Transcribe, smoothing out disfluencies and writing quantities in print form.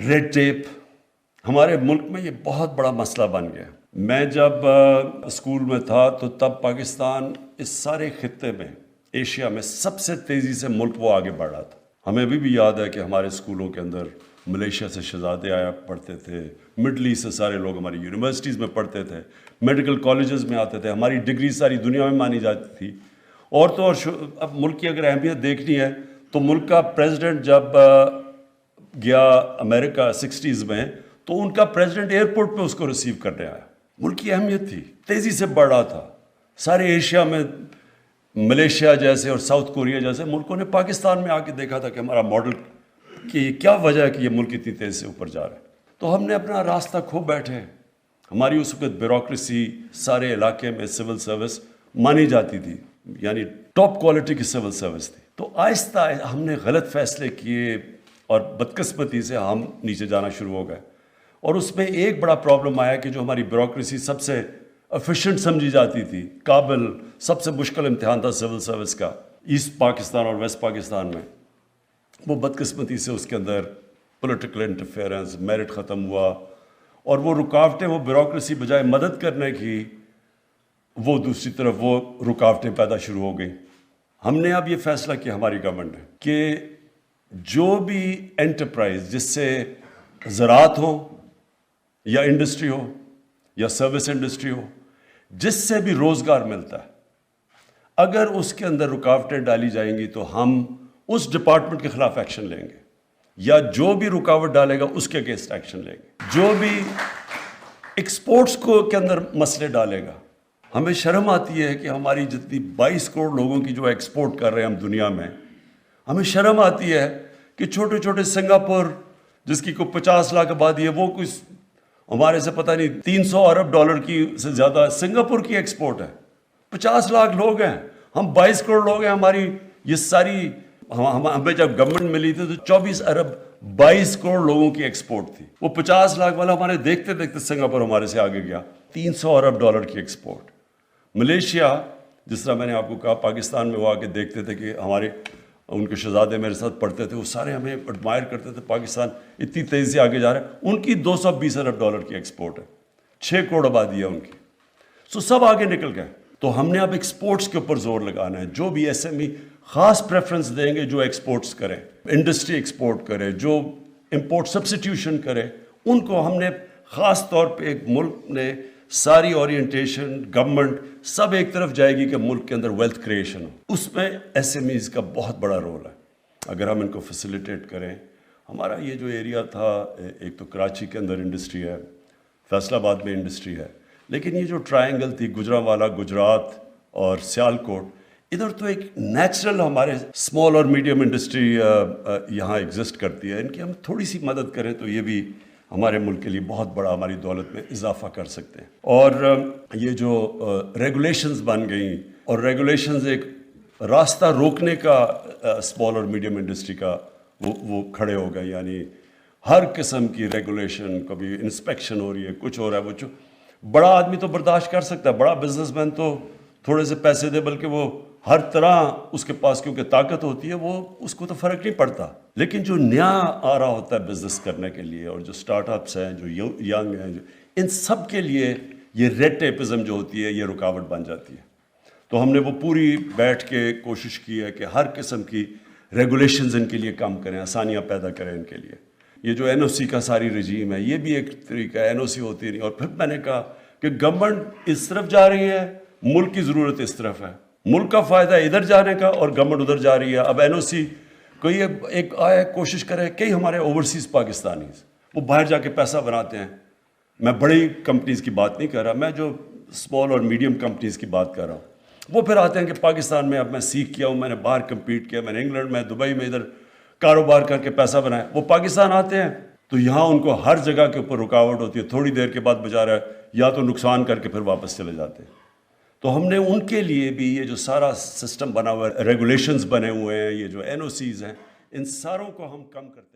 Red tape ہمارے ملک میں یہ بہت بڑا مسئلہ بن گیا. میں جب اسکول میں تھا تو تب پاکستان اس سارے خطے میں، ایشیا میں سب سے تیزی سے ملک وہ آگے بڑھ رہا تھا. ہمیں ابھی بھی یاد ہے کہ ہمارے اسکولوں کے اندر ملیشیا سے شہزادے آیا پڑھتے تھے، مڈل ایسٹ سے سارے لوگ ہماری یونیورسٹیز میں پڑھتے تھے، میڈیکل کالجز میں آتے تھے، ہماری ڈگری ساری دنیا میں مانی جاتی تھی. اور تو اور اب ملک کی اگر اہمیت دیکھنی ہے تو ملک کا پریزیڈنٹ جب گیا امریکہ 60s میں تو ان کا پریزیڈنٹ ایئرپورٹ پہ اس کو ریسیو کرنے آیا. ملک کی اہمیت تھی، تیزی سے بڑھ رہا تھا. سارے ایشیا میں ملیشیا جیسے اور ساؤتھ کوریا جیسے ملکوں نے پاکستان میں آ کے دیکھا تھا کہ ہمارا ماڈل کہ کیا وجہ ہے کہ یہ ملک اتنی تیزی سے اوپر جا رہا ہے. تو ہم نے اپنا راستہ کھو بیٹھے. ہماری اس وقت بیوروکریسی سارے علاقے میں سول سروس مانی جاتی تھی، یعنی ٹاپ کوالٹی کی سول سروس تھی. تو آہستہ ہم نے غلط فیصلے کیے اور بدقسمتی سے ہم نیچے جانا شروع ہو گئے. اور اس میں ایک بڑا پرابلم آیا کہ جو ہماری بیوروکریسی سب سے ایفیشینٹ سمجھی جاتی تھی، قابل، سب سے مشکل امتحان تھا سول سروس کا ایسٹ پاکستان اور ویسٹ پاکستان میں، وہ بدقسمتی سے اس کے اندر پولیٹیکل انٹرفیئرنس، میرٹ ختم ہوا. اور وہ رکاوٹیں، وہ بیوروکریسی بجائے مدد کرنے کی وہ دوسری طرف وہ رکاوٹیں پیدا شروع ہو گئیں. ہم نے اب یہ فیصلہ کیا، ہماری گورنمنٹ نے، کہ جو بھی انٹرپرائز جس سے زراعت ہو یا انڈسٹری ہو یا سروس انڈسٹری ہو، جس سے بھی روزگار ملتا ہے، اگر اس کے اندر رکاوٹیں ڈالی جائیں گی تو ہم اس ڈپارٹمنٹ کے خلاف ایکشن لیں گے، یا جو بھی رکاوٹ ڈالے گا اس کے اگینسٹ ایکشن لیں گے. جو بھی ایکسپورٹس کو کے اندر مسئلے ڈالے گا. ہمیں شرم آتی ہے کہ ہماری جتنی 22 کروڑ لوگوں کی جو ایکسپورٹ کر رہے ہیں ہم دنیا میں، ہمیں شرم آتی ہے کہ چھوٹے چھوٹے سنگاپور جس کی کوئی 50 لاکھ آبادی ہے، وہ کچھ ہمارے سے پتہ نہیں 300 ارب ڈالر کی سے زیادہ سنگاپور کی ایکسپورٹ ہے. 50 لاکھ لوگ ہیں، ہم 22 کروڑ لوگ ہیں. ہماری یہ ساری ہمیں جب گورنمنٹ ملی تھی تو 24 ارب 22 کروڑ لوگوں کی ایکسپورٹ تھی. وہ 50 لاکھ والا ہمارے دیکھتے دیکھتے سنگاپور ہمارے سے آگے گیا. 300 ارب ڈالر کی ایکسپورٹ. ملیشیا، جس طرح میں نے آپ کو کہا، پاکستان میں وہ آ کے دیکھتے تھے کہ ہمارے ان کے شہزادے میرے ساتھ پڑھتے تھے، وہ سارے ہمیں ایڈمائر کرتے تھے، پاکستان اتنی تیزی سے آگے جا رہا ہے. ان کی 220 ارب ڈالر کی ایکسپورٹ ہے، 6 کروڑ آبادی ہے ان کی. سب آگے نکل گئے. تو ہم نے اب ایکسپورٹس کے اوپر زور لگانا ہے. جو بھی ایس ایم ای خاص پریفرنس دیں گے جو ایکسپورٹس کرے، انڈسٹری ایکسپورٹ کرے، جو امپورٹ سبسٹیوشن کرے، ان کو ہم نے خاص طور پہ ایک ملک نے ساری اورینٹیشن گورنمنٹ سب ایک طرف جائے گی کہ ملک کے اندر ویلتھ کریشن ہو. اس میں ایس ایم ایز کا بہت بڑا رول ہے. اگر ہم ان کو فیسیلیٹیٹ کریں. ہمارا یہ جو ایریا تھا، ایک تو کراچی کے اندر انڈسٹری ہے، فیصل آباد میں انڈسٹری ہے، لیکن یہ جو ٹرائنگل تھی گجرانوالہ، گجرات اور سیالکوٹ، ادھر تو ایک نیچرل ہمارے اسمال اور میڈیم انڈسٹری یہاں ایگزسٹ کرتی ہے. ان کی ہم تھوڑی سی مدد کریں تو یہ بھی ہمارے ملک کے لیے بہت بڑا ہماری دولت میں اضافہ کر سکتے ہیں. اور یہ جو ریگولیشنز بن گئیں، اور ریگولیشنز ایک راستہ روکنے کا اسمال اور میڈیم انڈسٹری کا وہ کھڑے ہو گئے. یعنی ہر قسم کی ریگولیشن، کبھی انسپیکشن ہو رہی ہے، کچھ ہو رہا ہے. وہ بڑا آدمی تو برداشت کر سکتا ہے، بڑا بزنس مین تو تھوڑے سے پیسے دے، بلکہ وہ ہر طرح اس کے پاس کیونکہ طاقت ہوتی ہے، وہ اس کو تو فرق نہیں پڑتا. لیکن جو نیا آ رہا ہوتا ہے بزنس کرنے کے لیے، اور جو سٹارٹ اپس ہیں، جو ینگ ہیں، ان سب کے لیے یہ ریڈ ٹیپزم جو ہوتی ہے یہ رکاوٹ بن جاتی ہے. تو ہم نے وہ پوری بیٹھ کے کوشش کی ہے کہ ہر قسم کی ریگولیشنز ان کے لیے کم کریں، آسانیاں پیدا کریں ان کے لیے. یہ جو این او سی کا ساری رجیم ہے، یہ بھی ایک طریقہ ہے. این او سی ہوتی نہیں. اور پھر میں نے کہا کہ گورنمنٹ اس طرف جا رہی ہے، ملک کی ضرورت اس طرف ہے. ملک کا فائدہ ادھر جانے کا اور گورنمنٹ ادھر جا رہی ہے. اب این او سی کوئی ایک آیا کوشش کرے، کئی ہمارے اوورسیز پاکستانیز وہ باہر جا کے پیسہ بناتے ہیں. میں بڑی کمپنیز کی بات نہیں کر رہا، میں جو اسمال اور میڈیم کمپنیز کی بات کر رہا ہوں. وہ پھر آتے ہیں کہ پاکستان میں اب میں سیکھ کیا ہوں، میں نے باہر کمپیٹ کیا، میں نے انگلینڈ میں، دبئی میں ادھر کاروبار کر کے پیسہ بنایا. وہ پاکستان آتے ہیں تو یہاں ان کو ہر جگہ کے اوپر رکاوٹ ہوتی ہے. تھوڑی دیر کے بعد بچارہ یا تو نقصان کر کے پھر واپس چلے جاتے ہیں. تو ہم نے ان کے لیے بھی یہ جو سارا سسٹم بنا ہوا ہے، ریگولیشنز بنے ہوئے ہیں، یہ جو این او سیز ہیں، ان ساروں کو ہم کم کرتے ہیں.